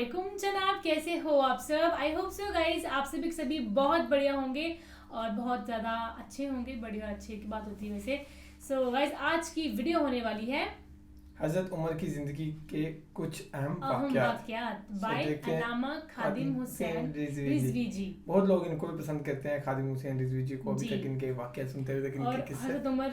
वालेकुम जनाब, कैसे हो आप सब। आई होप सो गाइज आप सभी बहुत बढ़िया होंगे और बहुत ज़्यादा अच्छे होंगे। बढ़िया अच्छे की बात होती है वैसे। सो गाइज आज की वीडियो होने वाली है हजरत उमर की जिंदगी के कुछ अहम वाक़यात बाय अल्लामा खादिम हुसैन रिजवी जी। बहुत लोग इनको भी पसंद करते हैं, खादिम हुसैन रिजवी जी को। अभी तक इनके वाक़यात सुनते हुए, लेकिन और हजरत उमर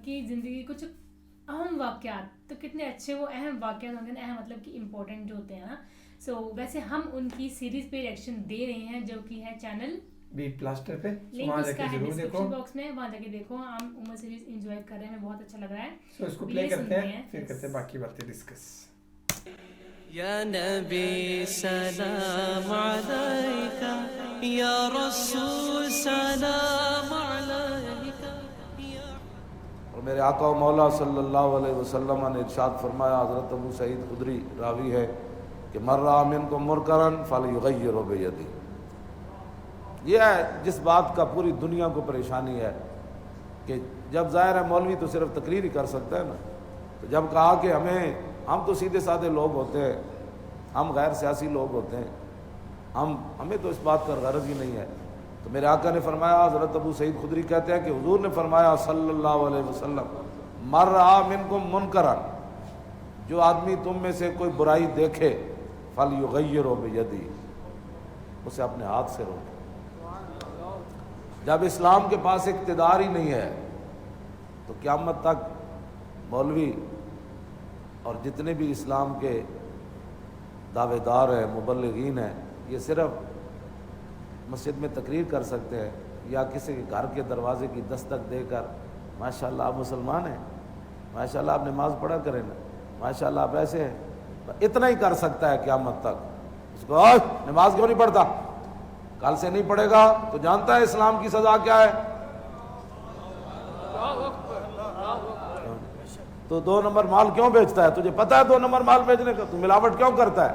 की जिंदगी कुछ अहम वाक़यात, तो कितने अच्छे वो अहम वाक़यात होंगे ना, अहम मतलब कि इम्पोर्टेंट जो होते हैं ना। सो वैसे हम उनकी सीरीज पे रिएक्शन दे रहे हैं जो कि है चैनल बी प्लास्टर पे। लिंक उसका है डिस्क्रिप्शन बॉक्स में, वहां जाके देखो। हम उमर सीरीज एंजॉय कर रहे हैं, बहुत अच्छा लग रहा है। सो इसको प्ले करते हैं, फिर करते हैं बाकी बातें डिस्कस। या नबी सलाम अलैका, या रसूल सलाम अलैका। और मेरे आका व मौला सल्लल्लाहु अलैहि वसल्लम ने इरशाद फरमाया, हज़रत अबू सईद खुदरी रावी है कि मर्रा मिनकुम मुनकरन फलयुगय्यिरहु बियदिही। यह है जिस बात का पूरी दुनिया को परेशानी है कि जब ज़ाहिर है मौलवी तो सिर्फ तकरीर ही कर सकता है ना, तो जब कहा कि हम तो सीधे साधे लोग होते हैं, हम गैर सियासी लोग होते हैं, हमें तो इस बात का गर्ज ही नहीं है। तो मेरे आका ने फरमाया, हज़रत अबू सईद खुदरी कहते हैं कि हुजूर ने फरमाया सल्लल्लाहु अलैहि वसल्लम, मर्रा मिनकुम मुनकरन, जो आदमी तुम में से कोई बुराई देखे फलयुगय्यिरहु बियदिही, उसे अपने हाथ से रोके। जब इस्लाम के पास इक़्तिदार ही नहीं है तो क़यामत तक मौलवी और जितने भी इस्लाम के दावेदार हैं, मुबल्लिगीन हैं, ये सिर्फ मस्जिद में तकरीर कर सकते हैं या किसी के घर के दरवाजे की दस्तक देकर माशाल्लाह आप मुसलमान हैं, माशाल्लाह आप नमाज पढ़ा करें ना, माशाल्लाह आप ऐसे हैं, इतना ही कर सकता है क़यामत तक। उसको नमाज क्यों नहीं पढ़ता, कल से नहीं पढ़ेगा तो जानता है इस्लाम की सज़ा क्या है। तो 2 नंबर माल क्यों बेचता है, तुझे पता है 2 नंबर माल बेचने का, तू मिलावट क्यों करता है,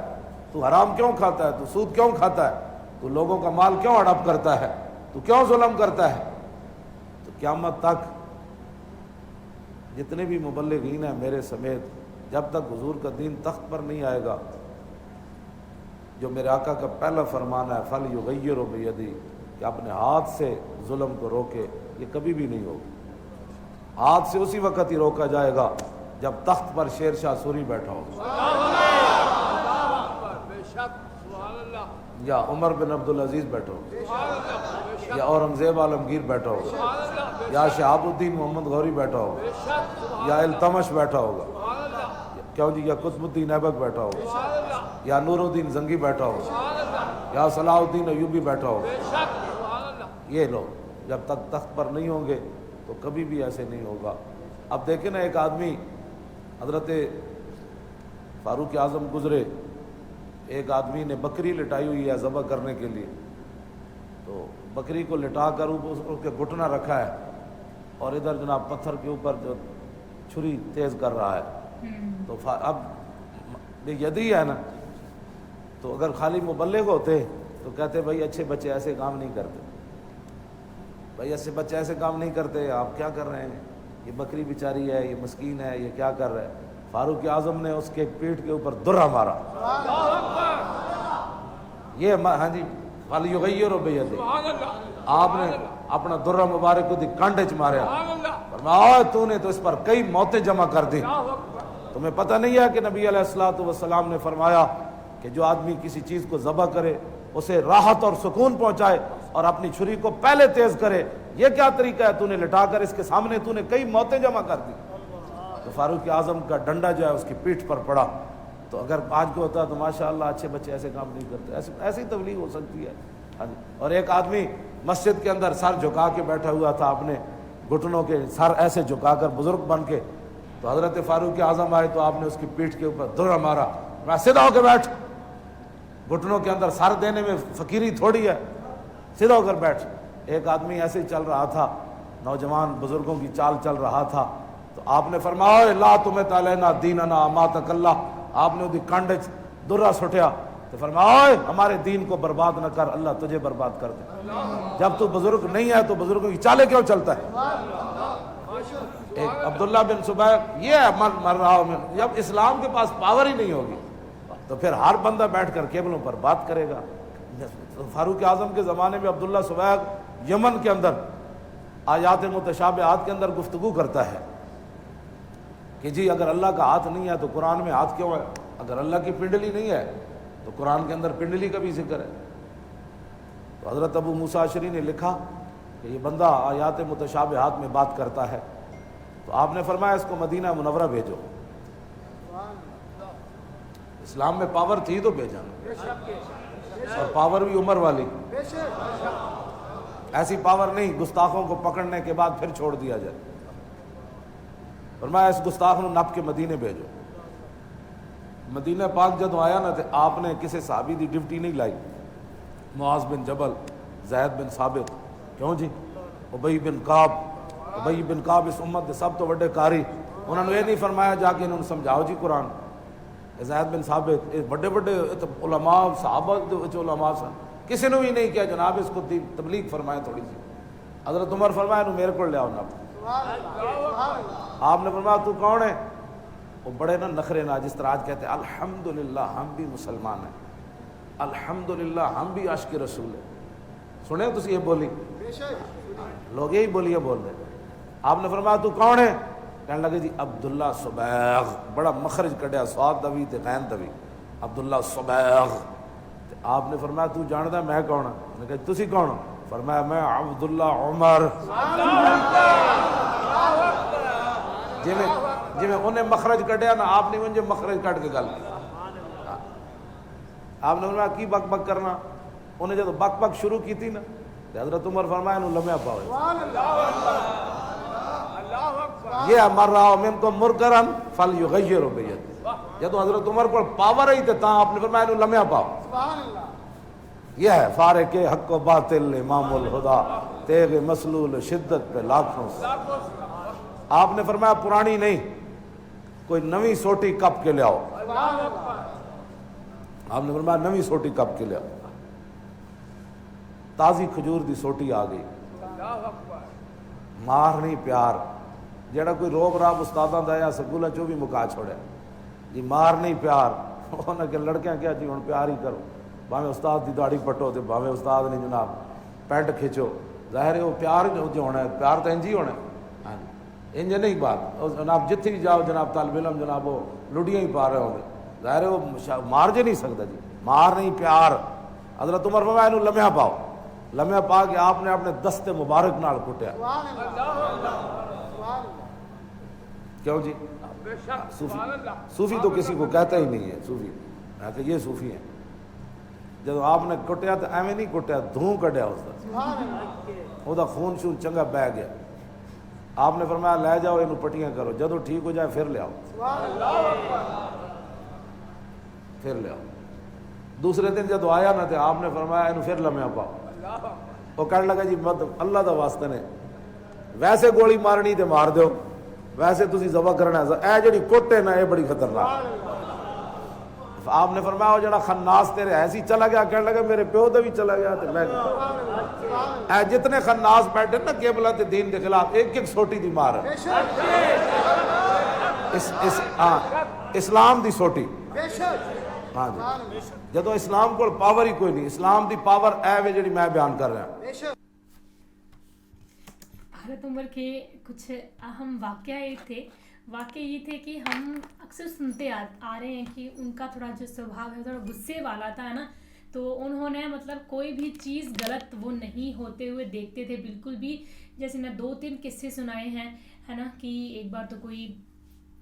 तू हराम क्यों खाता है, तू सूद क्यों खाता है, तू लोगों का माल क्यों हड़प करता है, तू क्यों जुल्म करता है। तो क़यामत तक जितने भी मुबल्लिगीन हैं मेरे समेत, जब तक हुजूर का दीन तख्त पर नहीं आएगा, जो मेरे आका का पहला फरमान है फलयुगय्यिरहु बियदिही, कि अपने हाथ से जुल्म को रोके, ये कभी भी नहीं होगा। हाथ से उसी वक्त ही रोका जाएगा जब तख्त पर शेरशाह सूरी बैठा हो, या उमर बिन अब्दुल अजीज बैठा हो, या औरंगजेब आलमगीर बैठा होगा, या शहाबुद्दीन मोहम्मद गौरी बैठा होगा, या इल्तमश बैठा होगा, क्यों जी, या कुतुबुद्दीन ऐबक बैठा होगा, या नूरुद्दीन जंगी बैठा होगा, या सलाहुद्दीन अयूबी बैठा होगा। ये लोग जब तक तख्त पर नहीं होंगे तो कभी भी ऐसे नहीं होगा। अब देखें ना, एक आदमी हजरत फारूक आज़म गुजरे, एक आदमी ने बकरी लिटाई हुई है ज़बह करने के लिए, तो बकरी को लिटा कर उसके घुटना रखा है और इधर जनाब पत्थर के ऊपर जो छुरी तेज़ कर रहा है। तो अब यदि है ना, तो अगर खाली मुबल्लिग होते तो कहते भाई अच्छे बच्चे ऐसे काम नहीं करते, भाई ऐसे बच्चे ऐसे काम नहीं करते, आप क्या कर रहे हैं, ये बकरी बेचारी है, ये मस्कीन है, ये क्या कर रहा है। फारूक आज़म ने उसके पीठ के ऊपर दुर्रा मारा, ये हाँ जी फलयुगय्यिरहु बियदिही, आपने अपना दुर्रा मुबारक को कांटे च मारा, फरमाया तूने तो इस पर कई मौतें जमा कर दी। तुम्हें पता नहीं है कि नबी अलैहिस्सलातु वस्सलाम ने फरमाया कि जो आदमी किसी चीज़ को ज़बह करे उसे राहत और सुकून पहुंचाए और अपनी छुरी को पहले तेज़ करे। ये क्या तरीका है, तूने लिटाकर इसके सामने तूने कई मौतें जमा कर दी। तो फारूक आज़म का डंडा जो है उसकी पीठ पर पड़ा। तो अगर आज को होता तो माशाअल्लाह अच्छे बच्चे ऐसे काम नहीं करते, ऐसी तबलीग हो सकती है। हाँ जी। और एक आदमी मस्जिद के अंदर सर झुका के बैठा हुआ था, अपने घुटनों के सर ऐसे झुकाकर बुजुर्ग बन के, तो हजरत फारूक आज़म आए तो आपने उसकी पीठ के ऊपर दुर्रा मारा, मैं सीधा होकर बैठ, घुटनों के अंदर सर देने में फकीरी थोड़ी है, सीधा होकर बैठ। एक आदमी ऐसे ही चल रहा था, नौजवान बुजुर्गों की चाल चल रहा था, तो आपने फरमाया ला तुम्हें तालेना दीनना अमातकल्ला, आपने उसकी कांडे दुर्रा सुटिया, तो फरमाया हमारे दीन को बर्बाद न कर, अल्लाह तुझे बर्बाद कर दे। जब तू बुजुर्ग नहीं है तो बुजुर्गों की चालें क्यों चलता है। एक अब्दुल्ला बिन सुबैर, ये मर रहा हूं मैं, जब इस्लाम के पास पावर ही नहीं होगी, تو پھر ہر بندہ بیٹھ کر کیبلوں پر بات کرے گا. فاروق اعظم کے زمانے میں عبداللہ سبیغ یمن کے اندر آیات متشابہات کے اندر گفتگو کرتا ہے کہ جی اگر اللہ کا ہاتھ نہیں ہے تو قرآن میں ہاتھ کیوں ہے؟ اگر اللہ کی پنڈلی نہیں ہے تو قرآن کے اندر پنڈلی کا بھی ذکر ہے. تو حضرت ابو موسیٰ اشعری نے لکھا کہ یہ بندہ آیات متشابہات میں بات کرتا ہے. تو آپ نے فرمایا اس کو مدینہ منورہ بھیجو. اسلام میں پاور تھی تو بھیجا, اور پاور بھی عمر والی, ایسی پاور نہیں گستاخوں کو پکڑنے کے بعد پھر چھوڑ دیا جائے. فرمایا اس گستاخ کو نپ کے مدینے بھیجو. مدینہ پاک جب آیا نا تو آپ نے کسی صحابی دی ڈیوٹی نہیں لائی. معاذ بن جبل, زید بن ثابت, کیوں جی, ابی بن کعب اس امت دے سب تو بڑے قاری, انہوں نے یہ نہیں فرمایا جا کے انہوں نے سمجھاؤ جی قرآن. زید بن ثابت بڑے بڑے علماء صحابہ علماء سن, کسی نے بھی نہیں کیا جناب اس کو تبلیغ فرمائے تھوڑی سی. حضرت عمر فرمایا انہوں میرے کو لے آؤ نا. آپ نے فرمایا تو کون ہے؟ وہ بڑے نا نخرے نا, جس طرح آج کہتے ہیں الحمدللہ ہم بھی مسلمان ہیں, الحمدللہ ہم بھی عاشق رسول ہیں. سنیں تسی یہ بولی, لوگ یہی بولیے بول رہے. آپ نے فرمایا تو کون ہے؟ کہنے لگے جی عبداللہ سبیغ, بڑا مخرج کٹیا, سواد دوی تے غین دوی, عبداللہ سبیغ. آپ نے فرمایا تو جاندا میں کون ہوں؟ انہوں نے کہا تسی کون ہو؟ فرمایا میں عبداللہ عمر. جی میں انہیں مخرج کٹیا نا, آپ نے مجھے مخرج کٹ کے گل. آپ نے فرمایا کی بک بک کرنا؟ انہیں جب بک بک شروع کی تھی نا, حضرت عمر فرمایا انہوں لمحہ پاؤ, یہ مر رہا ہو من کو مرکرن فلیغیر بیدہ. جب حضرت عمر کو پاور ہی تھا آپ نے فرمایا انہوں لمحہ پاؤ. یہ ہے فارق حق و باطل امام الہدا, تیغ مسلول شدت پہ لاکھوں سے. آپ نے فرمایا پرانی نہیں, کوئی نوی سوٹی کپ کے لے آؤ. آپ نے فرمایا نوی سوٹی کپ کے لے آؤ. تازی کھجور دی سوٹی آ گئی. مار نہیں پیار, جیڑا کوئی روب راب استاداں دا یا سکولہ چو بھی مکا چھوڑے جی, مار نہیں پیار. انہوں کہ لڑکیاں کیا جی ہوں پیار ہی کرو, بھاویں استاد دی داڑھی پٹو تے بھاویں استاد نہیں جناب پینٹ کھچو, ظاہر ہے وہ پیار جو ہونا ہے, پیار تو انجی ہونا ہے. ہاں جی انج نہیں بات, جناب جتھے بھی جاؤ جناب طالب علم جناب وہ لڑیاں ہی پا رہے ہوں گے, ظاہر ہے وہ مار جے نہیں سکتا جی, مار نہیں پیار. حضرت عمر فرمایا انہوں لمحہ پاؤ. لمحہ پا کے آپ نے اپنے دست مبارک نال کٹیا. کیوں جی صوفی تو کسی کو کہتا ہی نہیں ہے صوفی, میں کہ یہ صوفی ہیں. جب آپ نے کٹیا تو ایویں نہیں کٹیا, دھوں کٹیا اس کا, وہ دا خون شون چنگا بہ گیا. آپ نے فرمایا لے جاؤ انہوں پٹیاں کرو, جدو ٹھیک ہو جائے پھر لے آؤ, پھر لے آؤ. دوسرے دن جب آیا نا تو آپ نے فرمایا انہوں پھر لمحہ پاؤ. وہ کہنے لگا جی مت اللہ دا واسطہ نے, ویسے گولی مارنی تے مار دیو, ویسے تسی ذبح کرنا ہے, اے جڑی کٹ ہے نا یہ بڑی خطرناک. آپ نے فرمایا وہ جڑا خناس تیرے ایسی چلا گیا, کہنے لگا میرے پیو دا بھی چلا گیا تے میں اے جتنے خناس بیٹھے نا قبلہ تے دین کے خلاف, ایک ایک سوٹی دی مار ہے اسلام دی سوٹی. ہاں جی, جدو اسلام کو پاور ہی کوئی نہیں, اسلام دی پاور اے وے جڑی میں بیان کر رہا ہوں. حضرت عمر کے کچھ اہم واقعہ یہ تھے کہ ہم اکثر سنتے آ رہے ہیں کہ ان کا تھوڑا جو سوبھاؤ ہے تھوڑا غصے والا تھا نا, تو انہوں نے مطلب کوئی بھی چیز غلط وہ نہیں ہوتے ہوئے دیکھتے تھے بالکل بھی. جیسے میں 2-3 قصے سنائے ہیں ہے نا, کہ ایک بار تو کوئی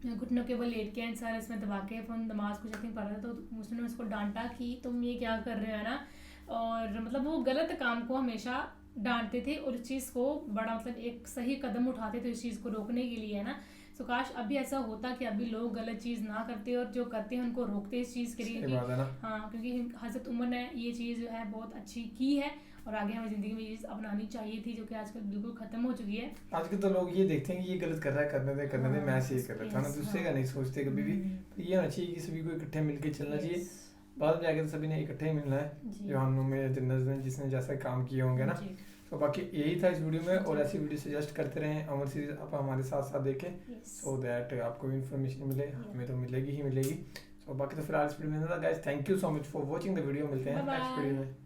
گھٹنوں کے بل لیٹ کے انسان اس میں دبا کے فون نماز کو نہیں پڑھ رہا تھا, تو اس نے اس کو ڈانٹا کہ تم یہ کیا کر رہے ہو نا, اور مطلب وہ غلط کام کو ہمیشہ ڈانٹتے تھے اور اس چیز کو بڑا مطلب ایک صحیح قدم اٹھاتے تھے اس چیز کو روکنے کے لیے ہے نا. سو کاش ابھی ایسا ہوتا کہ ابھی لوگ غلط چیز نہ کرتے اور جو کرتے ہیں ان کو روکتے اس چیز کے لیے. ہاں کیونکہ حضرت عمر نے یہ چیز جو ہے بہت اچھی کی ہے, اور آگے ہمیں زندگی میں یہ چیز اپنانی چاہیے تھی, جو کہ آج کل بالکل ختم ہو چکی ہے. آج کل تو لوگ یہ دیکھتے ہیں کہ یہ غلط کر رہا ہے, کرنے دے میں سے یہ کر رہا تھا نا, دوسرے کا نہیں سوچتے کبھی بھی. یہ ہونا چاہیے کہ سبھی کو اکٹھے مل کے چلنا چاہیے, بعد میں آ کے سبھی نے اکٹھے ہی ملنا ہے, جو ہم میں جس نے جیسا کام کیے ہوں گے نا. تو باقی یہی تھا اس ویڈیو میں, اور ایسی ویڈیو سجیسٹ کرتے رہیں, عمر سیریز آپ ہمارے ساتھ دیکھیں, سو دیٹ آپ کو بھی انفارمیشن ملے, ہمیں تو ملے گی. और बाकी तो फिलहाल इस वीडियो में guys, thank you so much for watching the video, मिलते हैं Bye नेक्स्ट bye. वीडियो में।